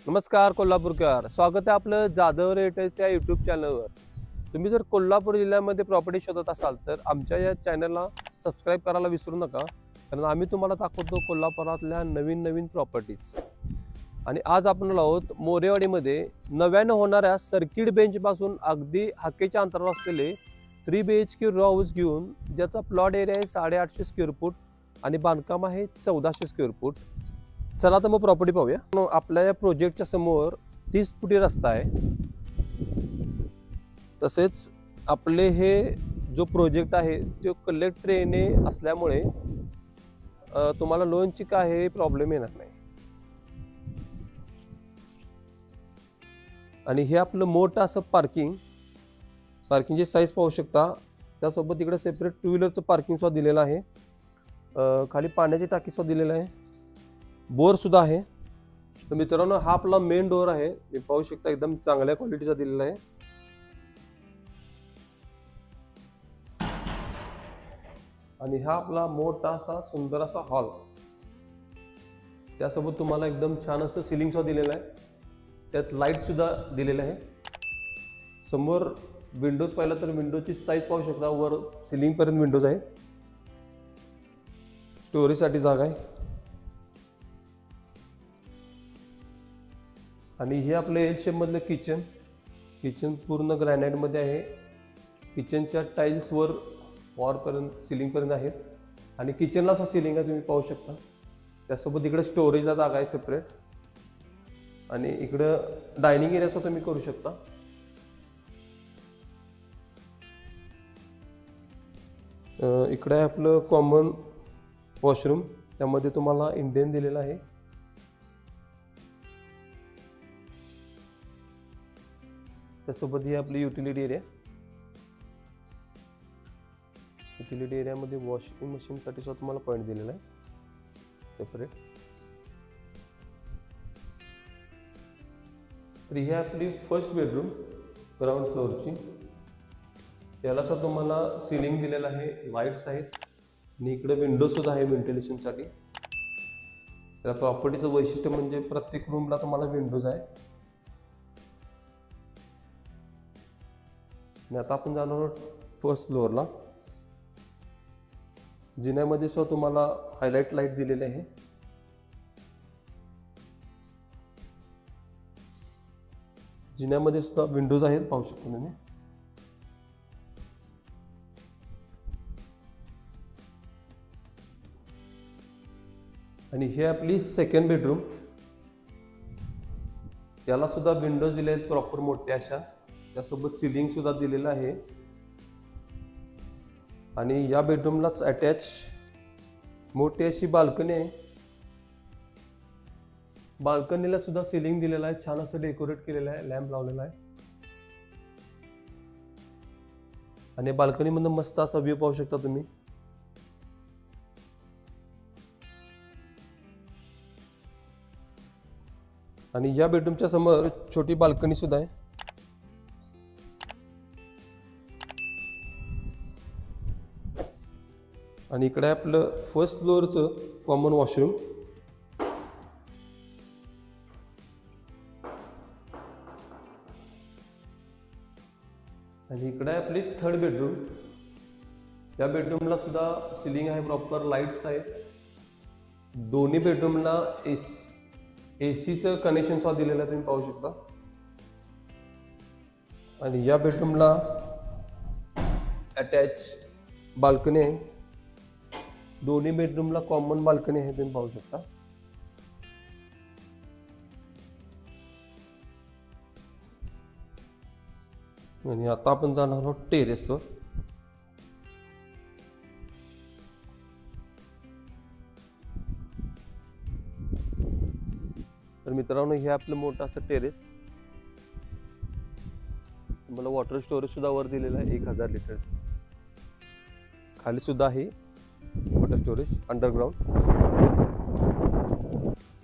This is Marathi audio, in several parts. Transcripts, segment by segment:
नमस्कार कोल्हापूरकर, स्वागत आहे आपलं जाधव रेटर्स या यूट्यूब चॅनलवर। तुम्ही जर कोल्हापूर जिल्ह्यामध्ये प्रॉपर्टी शोधत असाल तर आमच्या या चॅनलला सबस्क्राईब करायला विसरू नका, कारण आम्ही तुम्हाला दाखवतो कोल्हापुरातल्या नवीन नवीन प्रॉपर्टीज। आणि आज आपण आहोत मोरेवाडीमध्ये नव्यानं होणाऱ्या सर्किट बेंचपासून अगदी हाकेच्या अंतरावर असलेले 3 BHK रॉ हाऊस घेऊन, ज्याचा प्लॉट एरिया आहे 850 स्क्वेअर फूट आणि बांधकाम आहे 1400 स्क्वेअर फूट। चला तर मग प्रॉपर्टी पाहूया। आपल्या या प्रोजेक्टच्या समोर 30 फुटी रस्ता आहे। तसेच आपले हे जो प्रोजेक्ट आहे तो कलेक्टर येणे असल्यामुळे तुम्हाला लोनची काही प्रॉब्लेम येणार नाही। आणि हे आपलं मोठं असं पार्किंगची साईज पाहू शकता। त्यासोबत इकडे सेपरेट 2 व्हीलरचं पार्किंग सुद्धा दिलेलं आहे। खाली पाण्याची टाकी सुद्धा दिलेलं आहे, बोर सुद्धा आहे। तर मित्रांनो, हा आपला मेन डोर आहे, तुम्ही पाहू शकता एकदम चांगल्या क्वालिटीचा दिलेला आहे। आणि हा आपला मोठा असा सुंदर असा हॉल, त्यासोबत तुम्हाला एकदम छान असं सिलिंग सुद्धा दिलेलं आहे, त्यात लाईट सुद्धा दिलेलं आहे। समोर विंडोज पाहिला तर विंडोची साईज पाहू शकता, वर सिलिंग पर्यंत विंडोज आहे। स्टोरेजसाठी जागा आहे। आणि हे आपलं एल शेप मधलं किचन पूर्ण ग्रॅनाइट मध्ये आहे। किचनच्या टाइल्स वर पर्यंत सिलिंग पर्यंत आहेत आणि किचनला असं सिलिंग आहे, तुम्ही पाहू शकता। त्यासोबत इकडे स्टोरेजला जागा आहे सेपरेट, आणि इकडे डायनिंग एरिया सुद्धा तुम्ही करू शकता। इकडे आहे आपलं कॉमन वॉशरूम, त्यामध्ये तुम्हाला इंडियन दिलेला आहे। त्यासोबत ही आपली युटिलिटी एरियामध्ये वॉशिंग मशीनसाठी सुद्धा तुम्हाला पॉईंट दिलेला आहे सेपरेट। तर ही आपली फर्स्ट बेडरूम ग्राउंड फ्लोअरची, त्याला सुद्धा तुम्हाला सिलिंग दिलेलं आहे, लाईट्स आहेत आणि इकडे विंडो सुद्धा आहे व्हेंटिलेशनसाठी। त्या प्रॉपर्टीचं वैशिष्ट्य म्हणजे प्रत्येक रूमला तुम्हाला विंडोज आहे। आणि आता आपण जाणार आहोत फर्स्ट फ्लोअरला। जिन्यामध्ये सुद्धा तुम्हाला हायलाइट लाईट दिलेले आहे। जिन्यामध्ये सुद्धा विंडोज आहेत, पाहू शकता तुम्ही। आणि हे आपली सेकंड बेडरूम, याला सुद्धा विंडोज दिले आहेत प्रॉपर मोठ्या अशा, त्यासोबत सिलिंग सुद्धा दिलेलं आहे। आणि या बेडरूमलाच अटॅच मोठी अशी बाल्कनी आहे। बाल्कनीला सुद्धा सिलिंग दिलेलं आहे, छान असं डेकोरेट केलेलं आहे, लॅम्प लावलेला आहे। आणि बाल्कनी मधून मस्त असा व्ह्यू पाहू शकता तुम्ही। आणि या बेडरूमच्या समोर छोटी बाल्कनी सुद्धा आहे। आणि इकडे आपलं फर्स्ट फ्लोअरचं कॉमन वॉशरूम। आणि इकडे आपली थर्ड बेडरूम, या बेडरूमला सुद्धा सिलिंग आहे, प्रॉपर लाईट्स आहेत। दोन्ही बेडरूमला एसीचं कनेक्शन सुद्धा दिलेलं आहे, तुम्ही पाहू शकता। आणि या बेडरूमला अटॅच बाल्कनी आहे, दोन्ही बेडरूमला कॉमन बाल्कनी आहे, तुम्ही पाहू शकता। आणि आता आपण जाणार आहोत टेरेसवर। तर मित्रांनो, हे आपलं मोठं असं टेरेस, तुम्हाला वॉटर स्टोरेज सुद्धा वर दिलेलं आहे 1000 लिटर। खाली सुद्धा आहे वॉटर स्टोरेज अंडरग्राउंड।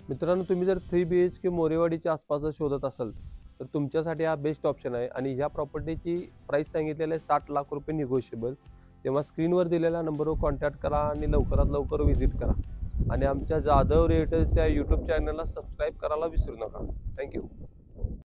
मित्रांनो, तुम्ही जर 3 BHK मोरेवाडीच्या आसपास शोधत असाल तर तुमच्यासाठी हा बेस्ट ऑप्शन आहे। आणि ह्या प्रॉपर्टीची प्राइस सांगितलेली आहे 60 लाख रुपये निगोशिएबल। तेव्हा स्क्रीनवर दिलेल्या नंबरवर कॉन्टॅक्ट करा आणि लवकरात लवकर व्हिजिट करा। आणि आमच्या जाधव रिएटर्स या यूट्यूब चॅनलला सबस्क्राईब करायला विसरू नका. थँक्यू.